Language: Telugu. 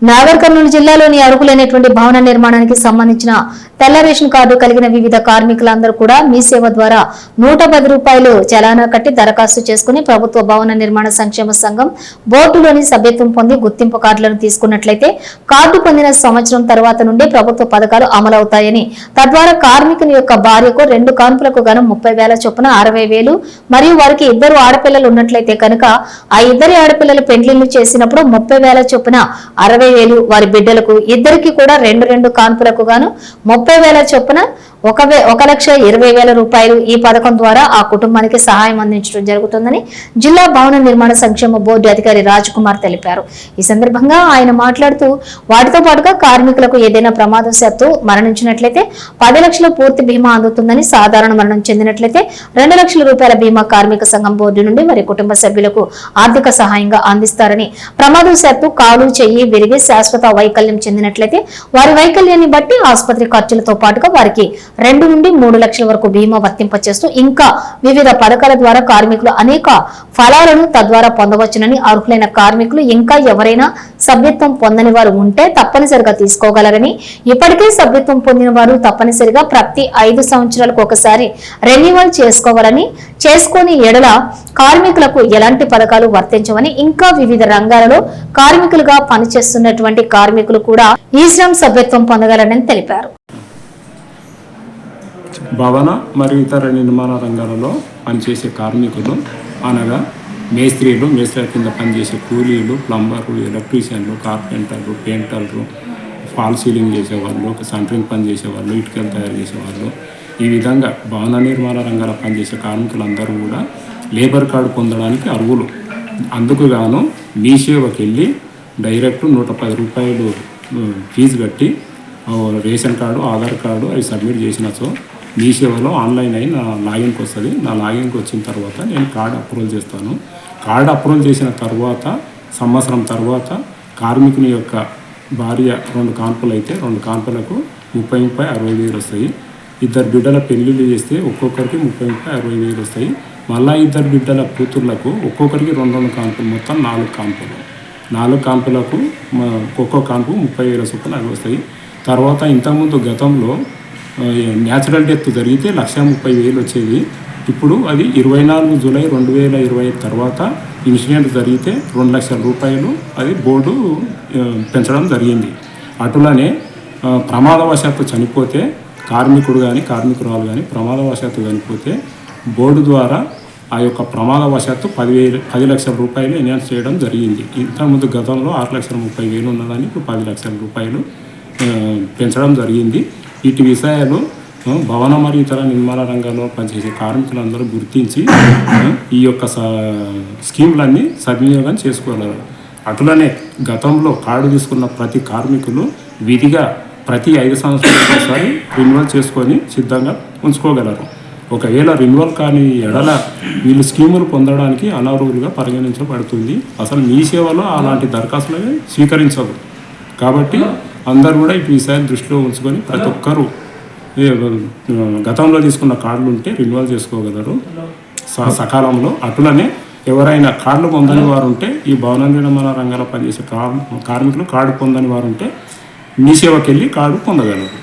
నాగర్ కర్నూలు జిల్లాలోని అర్హులైనటువంటి భవన నిర్మాణానికి సంబంధించిన తెల్ల రేషన్ కార్డు కలిగిన వివిధ కార్మికులందరూ కూడా మీ సేవ ద్వారా 110 రూపాయలు చలానా కట్టి దరఖాస్తు చేసుకుని ప్రభుత్వ భవన నిర్మాణ సంక్షేమ సంఘం బోర్డులోని సభ్యత్వం పొంది గుర్తింపు కార్డులను తీసుకున్నట్లయితే కార్డు పొందిన సంవత్సరం తర్వాత నుండి ప్రభుత్వ పథకాలు అమలవుతాయని, తద్వారా కార్మికుని యొక్క భార్యకు 2 కాన్పులకు గాను 30,000 చొప్పున 60,000 మరియు వారికి 2 ఆడపిల్లలు ఉన్నట్లయితే కనుక ఆ 2 ఆడపిల్లలు పెండ్లిళ్లు చేసినప్పుడు 30,000 చొప్పున 60,000, వారి బిడ్డలకు ఇద్దరికి కూడా 2 కాన్పులకు గాను 30,000 చొప్పున 1,20,000 రూపాయలు ఈ పథకం ద్వారా ఆ కుటుంబానికి సహాయం అందించడం జరుగుతుందని జిల్లా భవన నిర్మాణ సంక్షేమ బోర్డు అధికారి రాజ్ కుమార్ తెలిపారు. ఈ సందర్భంగా ఆయన మాట్లాడుతూ వాటితో పాటుగా కార్మికులకు ఏదైనా ప్రమాదవశాత్తు మరణించినట్లయితే 10 లక్షల పూర్తి బీమా అందుతుందని, సాధారణ మరణం చెందినట్లయితే 2 లక్షల రూపాయల బీమా కార్మిక సంఘం బోర్డు నుండి వారి కుటుంబ సభ్యులకు ఆర్థిక సహాయంగా అందిస్తారని, ప్రమాదవశాత్తు కాలు చెయ్యి విరిగి శాశ్వత వైకల్యం చెందినట్లయితే వారి వైకల్యాన్ని బట్టి ఆసుపత్రి ఖర్చులతో పాటుగా వారికి 2 నుండి 3 లక్షల వరకు బీమా వర్తింపచేస్తూ ఇంకా వివిధ పథకాల ద్వారా కార్మికులు అనేక ఫలాలను తద్వారా పొందవచ్చునని, అర్హులైన కార్మికులు ఇంకా ఎవరైనా సభ్యత్వం పొందని వారు ఉంటే తప్పనిసరిగా తీసుకోగలరని, ఇప్పటికే సభ్యత్వం పొందిన వారు తప్పనిసరిగా ప్రతి 5 సంవత్సరాలకు ఒకసారి రెన్యువల్ చేసుకోవాలని, చేసుకుని ఎడల కార్మికులకు ఎలాంటి పథకాలు వర్తించవని, ఇంకా వివిధ రంగాలలో కార్మికులుగా పనిచేస్తున్నటువంటి కార్మికులు కూడా ఈ శ్రమ్ సభ్యత్వం పొందగలరని తెలిపారు. భవన మరియు ఇతర నిర్మాణ రంగాలలో పనిచేసే కార్మికులు అనగా మేస్త్రీలు, మేస్త్రి కింద పనిచేసే కూలీలు, ప్లంబర్లు, ఎలక్ట్రీషియన్లు, కార్పెంటర్లు, పెయింటర్లు, ఫాల్ సీలింగ్ చేసేవాళ్ళు, సెంటరింగ్ పని చేసేవాళ్ళు, ఇటుకలు తయారు చేసేవాళ్ళు, ఈ విధంగా భవన నిర్మాణ రంగాల పనిచేసే కార్మికులందరూ కూడా లేబర్ కార్డు పొందడానికి అర్హులు. అందుకు గాను మీ సేవకి వెళ్ళి డైరెక్ట్ 110 రూపాయలు ఫీజు కట్టి రేషన్ కార్డు, ఆధార్ కార్డు అవి సబ్మిట్ చేసినచో మీ సేవలో ఆన్లైన్ అయి నా లాగిన్కి వస్తుంది. నా లాగిన్కి వచ్చిన తర్వాత నేను కార్డు అప్రూవల్ చేస్తాను. కార్డు అప్రూవల్ చేసిన తర్వాత సంవత్సరం తర్వాత కార్మికుని యొక్క భార్య 2 కాన్పులు అయితే 2 కాన్పులకు 30,000 వస్తాయి. 2 బిడ్డల పెళ్ళిళ్ళు చేస్తే ఒక్కొక్కరికి 30,000 వస్తాయి. మళ్ళీ 2 బిడ్డల కూతుర్లకు ఒక్కొక్కరికి 2 కాన్పులు, మొత్తం 4 కాన్పులు. 4 కాన్పులకు ఒక్కో కాన్పు 30,000 చొప్పున అవి వస్తాయి. తర్వాత ఇంతకుముందు గతంలో న్యాచురల్ డెత్ జరిగితే 1,30,000 వచ్చేది. ఇప్పుడు అది 24 జూలై 2020 తర్వాత ఇన్సిడెంట్ జరిగితే 2 లక్షల రూపాయలు అది బోర్డు పెంచడం జరిగింది. అటులనే ప్రమాదవశాత్తు చనిపోతే కార్మికుడు కానీ కార్మికురాలు కానీ ప్రమాదవశాత్తు చనిపోతే బోర్డు ద్వారా ఆ యొక్క ప్రమాదవశాత్తు 10 లక్షల రూపాయలు ఎన్హాన్స్ చేయడం జరిగింది. ఇంతకుముందు గతంలో 6,30,000 ఉన్నదాన్ని ఇప్పుడు 10 లక్షల రూపాయలు పెంచడం జరిగింది. వీటి విషయాలు భవన మరియు ఇతర నిర్మాణ రంగాల్లో పనిచేసే కార్మికులందరూ గుర్తించి ఈ యొక్క స్కీములన్నీ సద్వినియోగం చేసుకోగలరు. అటులనే గతంలో కార్డు తీసుకున్న ప్రతి కార్మికులు విధిగా ప్రతి 5 సంవత్సరాలకు ఒకసారి రెన్యువల్ చేసుకొని సిద్ధంగా ఉంచుకోగలరు. ఒకవేళ రెన్యువల్ కాని ఎడల వీళ్ళు స్కీములు పొందడానికి అనర్హులుగా పరిగణించబడుతుంది. అసలు మీ సేవలో అలాంటి దరఖాస్తులు స్వీకరించదు. కాబట్టి అందరూ కూడా ఈ విషయాన్ని దృష్టిలో ఉంచుకొని ప్రతి ఒక్కరూ గతంలో తీసుకున్న కార్డులు ఉంటే రెన్యువల్ చేసుకోగలరు సకాలంలో. అటులనే ఎవరైనా కార్డులు పొందని వారు ఉంటే ఈ భవన నిర్మాణ రంగాల్లో పనిచేసే కార్మికులు కార్డు పొందని వారు ఉంటే మీ సేవకి వెళ్ళి కార్డు పొందగలరు.